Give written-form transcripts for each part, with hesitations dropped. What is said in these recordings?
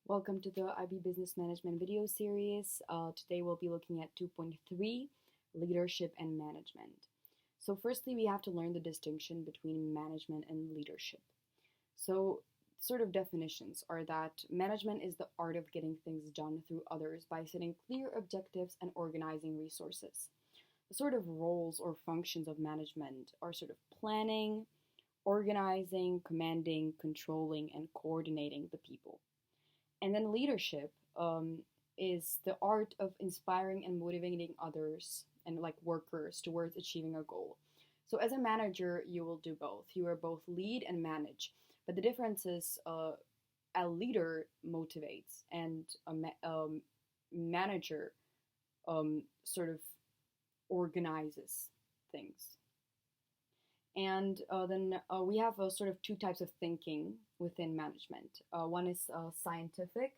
Welcome to the IB Business Management video series. Today we'll be looking at 2.3, Leadership and Management. So firstly, we have to learn the distinction between management and leadership. So sort of definitions are that management is the art of getting things done through others by setting clear objectives and organizing resources. The sort of roles or functions of management are sort of planning, organizing, commanding, controlling, and coordinating the people. And then leadership is the art of inspiring and motivating others and like workers towards achieving a goal. So as a manager, you will do both. You are both lead and manage. But the difference is a leader motivates and a manager sort of organizes things. And then we have sort of two types of thinking within management. One is scientific,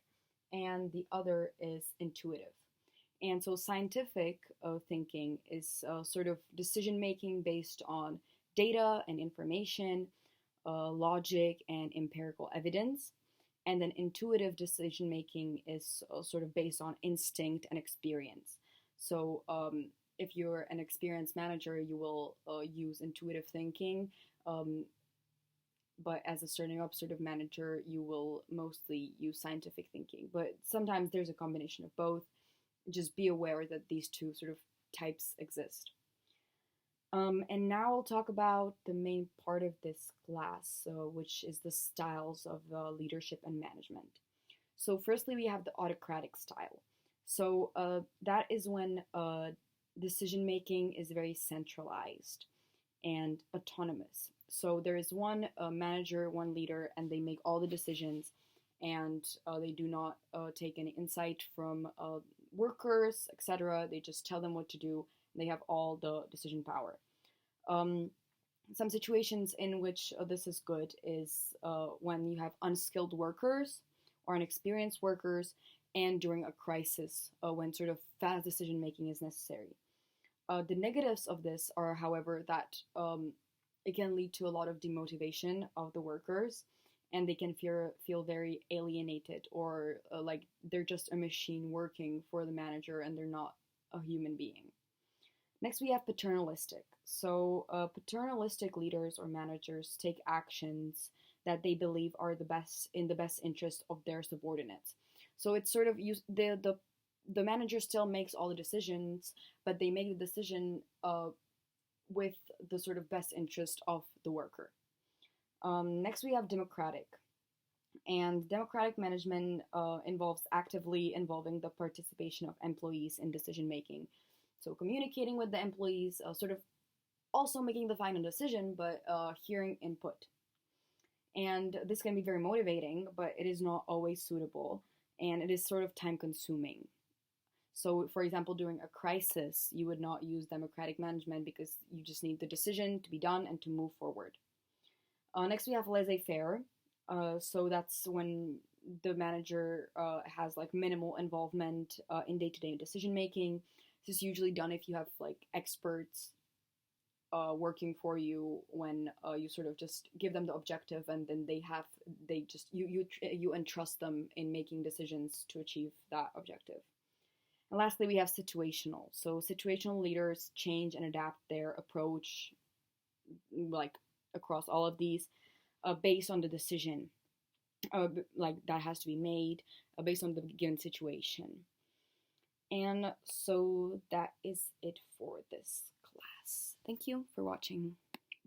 and the other is intuitive. And so, scientific thinking is sort of decision making based on data and information, logic, and empirical evidence. And then, intuitive decision making is sort of based on instinct and experience. So, if you're an experienced manager, you will use intuitive thinking. But as a starting up sort of manager, you will mostly use scientific thinking. But sometimes there's a combination of both. Just be aware that these two sort of types exist. And now I'll talk about the main part of this class, which is the styles of leadership and management. So firstly, we have the autocratic style. So that is when decision making is very centralized and autonomous. So there is one manager, one leader, and they make all the decisions, and they do not take any insight from workers, etc. They just tell them what to do. And they have all the decision power. Some situations in which this is good is when you have unskilled workers or inexperienced workers, and during a crisis when sort of fast decision making is necessary. The negatives of this are, however, that it can lead to a lot of demotivation of the workers, and they can feel very alienated, or like they're just a machine working for the manager and they're not a human being. Next, we have paternalistic. So paternalistic leaders or managers take actions that they believe are in the best interest of their subordinates. So it's sort of the manager still makes all the decisions, but they make the decision with the sort of best interest of the worker. Next, we have democratic. And democratic management involves actively involving the participation of employees in decision making. So communicating with the employees, sort of also making the final decision, but hearing input. And this can be very motivating, but it is not always suitable, and it is sort of time consuming. So, for example, during a crisis, you would not use democratic management because you just need the decision to be done and to move forward. Next, we have laissez-faire. So that's when the manager has like minimal involvement in day-to-day decision making. This is usually done if you have like experts working for you, when you sort of just give them the objective, and then you entrust them in making decisions to achieve that objective. And lastly, we have situational. So situational leaders change and adapt their approach, like across all of these, based on the decision, like that has to be made based on the given situation. And so that is it for this class. Thank you for watching.